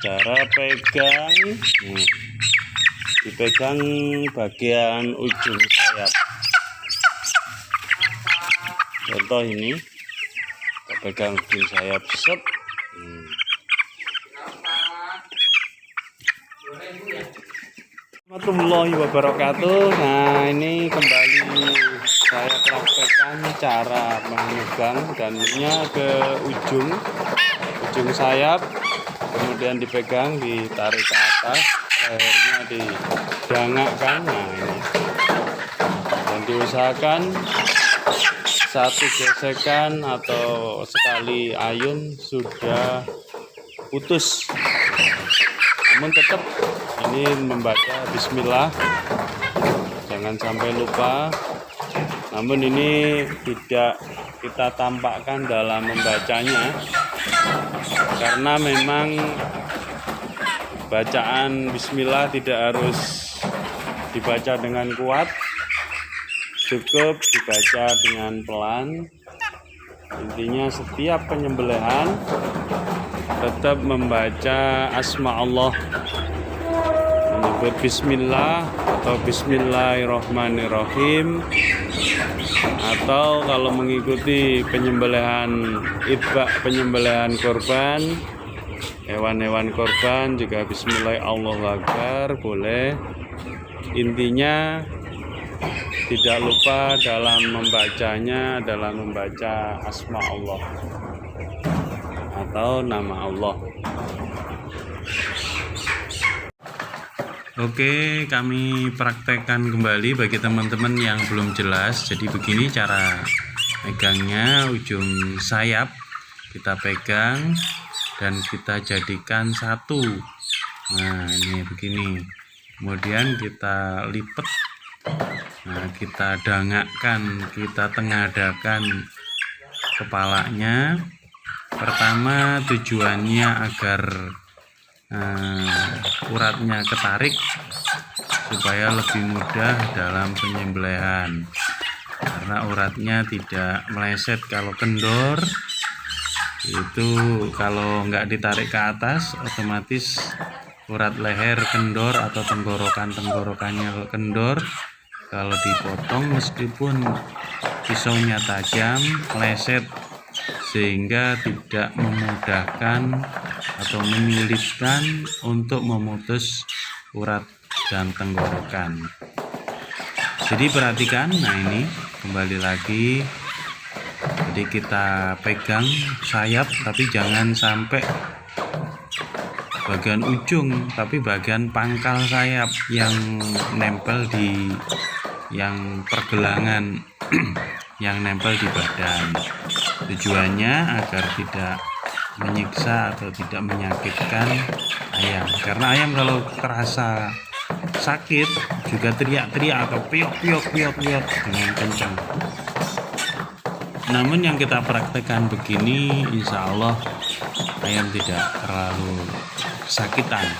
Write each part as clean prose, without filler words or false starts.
Cara pegang, dipegang bagian ujung sayap. Contoh ini, kita pegang ujung sayap, set. Warahmatullahi wabarakatuh. Nah, ini kembali saya praktekkan cara memegang dannya ke ujung sayap, kemudian dipegang, ditarik ke atas, lehernya didangakkan. Nah, ini dan diusahakan satu gesekan atau sekali ayun sudah putus, namun tetap ini membaca bismillah, jangan sampai lupa. Namun ini tidak kita tampakkan dalam membacanya, karena memang bacaan bismillah tidak harus dibaca dengan kuat, cukup dibaca dengan pelan. Intinya setiap penyembelihan tetap membaca asma Allah, menyebut bismillah atau bismillahirrahmanirrahim, atau kalau mengikuti penyembelihan idbah, penyembelihan korban, hewan-hewan korban juga bismillahirrahmanirrahim boleh. Intinya tidak lupa dalam membacanya adalah membaca asma Allah atau nama Allah. Oke, kami praktekkan kembali bagi teman-teman yang belum jelas. Jadi begini cara megangnya, ujung sayap kita pegang dan kita jadikan satu. Nah, ini begini. Kemudian kita lipat. Nah, kita dangakkan, kita tengadakan kepalanya. Pertama tujuannya agar uratnya ketarik supaya lebih mudah dalam penyembelihan, karena uratnya tidak meleset. Kalau kendor itu, kalau nggak ditarik ke atas, otomatis urat leher kendor atau tenggorokannya kendor. Kalau dipotong meskipun pisaunya tajam, meleset, sehingga tidak memudahkan atau menyulitkan untuk memutus urat dan tenggorokan. Jadi perhatikan. Nah, ini kembali lagi, jadi kita pegang sayap tapi jangan sampai bagian ujung, tapi bagian pangkal sayap yang nempel di yang pergelangan yang nempel di badan. Tujuannya agar tidak menyiksa atau tidak menyakitkan ayam, karena ayam kalau terasa sakit juga teriak-teriak atau piok dengan kencang. Namun yang kita praktekkan begini, insya Allah ayam tidak terlalu kesakitan.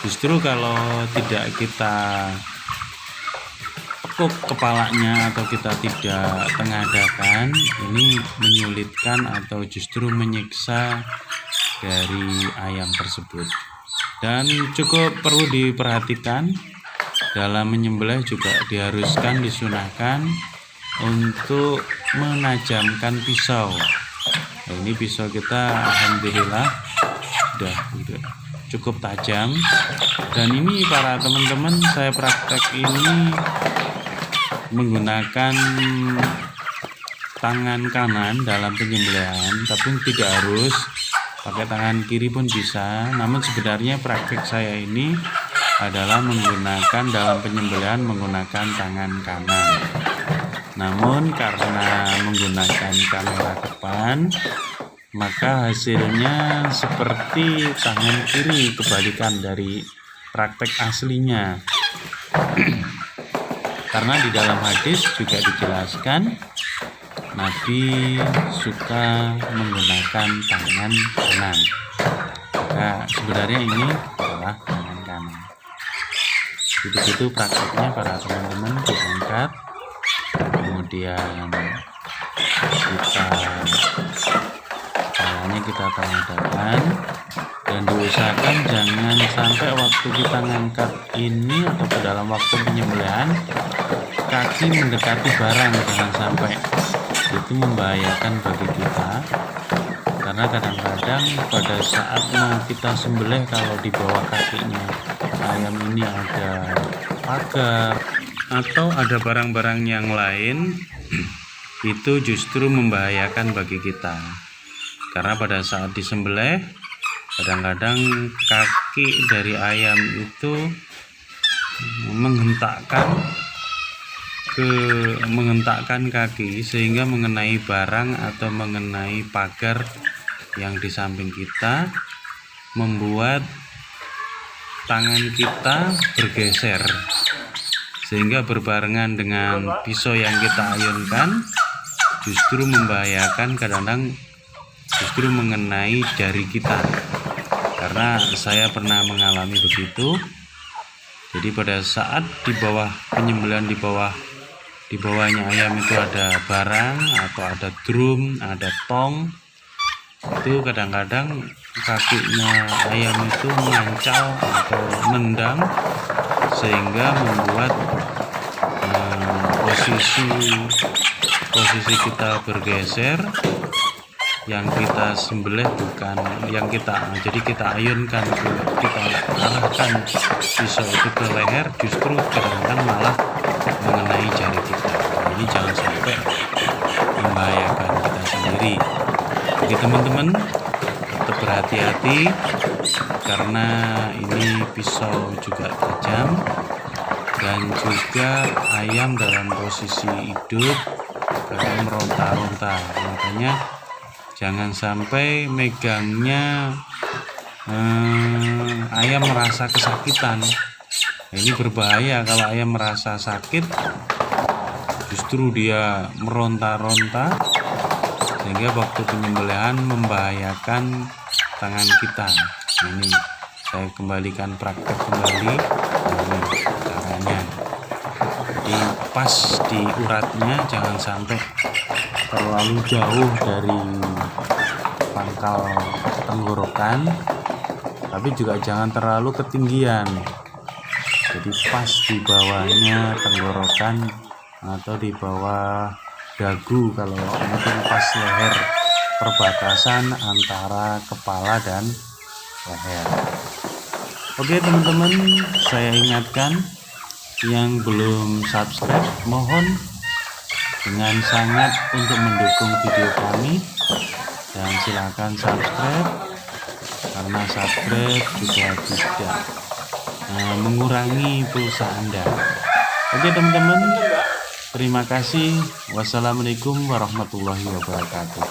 Justru kalau tidak kita tekuk kepalanya atau kita tidak tengadakan, ini menyulitkan atau justru menyiksa dari ayam tersebut. Dan cukup perlu diperhatikan dalam menyembelih juga diharuskan, disunahkan untuk menajamkan pisau. Nah, ini pisau kita alhamdulillah sudah cukup tajam, dan ini para teman-teman saya praktek ini menggunakan tangan kanan dalam penyembelihan, tapi tidak harus pakai tangan kiri pun bisa. Namun sebenarnya praktek saya ini adalah menggunakan dalam penyembelihan menggunakan tangan kanan. Namun karena menggunakan kamera depan, maka hasilnya seperti tangan kiri, kebalikan dari praktek aslinya. Karena di dalam hadis juga dijelaskan Nabi suka menggunakan tangan kanan. Maka sebenarnya ini adalah tangan kanan. Begitu prakteknya para teman-teman, diangkat, kemudian kita kepalanya kita tengadakan, dan diusahakan jangan sampai waktu kita ngangkat ini atau ke dalam waktu penyembelihan kaki mendekati barang, jangan sampai, itu membahayakan bagi kita. Karena kadang-kadang pada saat mau kita sembelih, kalau di bawah kakinya ayam ini ada pagar atau ada barang-barang yang lain, itu justru membahayakan bagi kita. Karena pada saat disembelih, kadang-kadang kaki dari ayam itu menghentakkan kaki sehingga mengenai barang atau mengenai pagar yang di samping kita, membuat tangan kita bergeser sehingga berbarengan dengan pisau yang kita ayunkan, justru membahayakan, kadang-kadang justru mengenai jari kita. Karena saya pernah mengalami begitu. Jadi pada saat di bawah penyembelihan, di bawahnya ayam itu ada barang atau ada drum, ada tong, itu kadang-kadang kakinya ayam itu mengancal atau nendang sehingga membuat posisi kita bergeser. Yang kita sembelih bukan yang jadi kita ayunkan, kita arahkan pisau itu ke leher, justru kadang-kadang malah mengenai jari kita. Ini jangan sampai membahayakan kita sendiri. Jadi teman-teman tetap berhati-hati, karena ini pisau juga tajam dan juga ayam dalam posisi hidup kadang meronta-ronta. Makanya jangan sampai megangnya ayam merasa kesakitan. Ini berbahaya kalau ayam merasa sakit, justru dia meronta-ronta sehingga waktu penyembelihan membahayakan tangan kita. Ini saya kembalikan praktek kembali. Ini caranya. Jadi pas di uratnya, jangan sampai terlalu jauh dari pangkal tenggorokan, tapi juga jangan terlalu ketinggian. Jadi pas di bawahnya tenggorokan atau di bawah dagu, kalau mungkin pas leher, perbatasan antara kepala dan leher. Oke teman-teman, saya ingatkan yang belum subscribe, mohon dengan sangat untuk mendukung video kami, dan silakan subscribe, karena subscribe juga tidak mengurangi pulsa Anda. Oke teman-teman, terima kasih. Wassalamualaikum warahmatullahi wabarakatuh.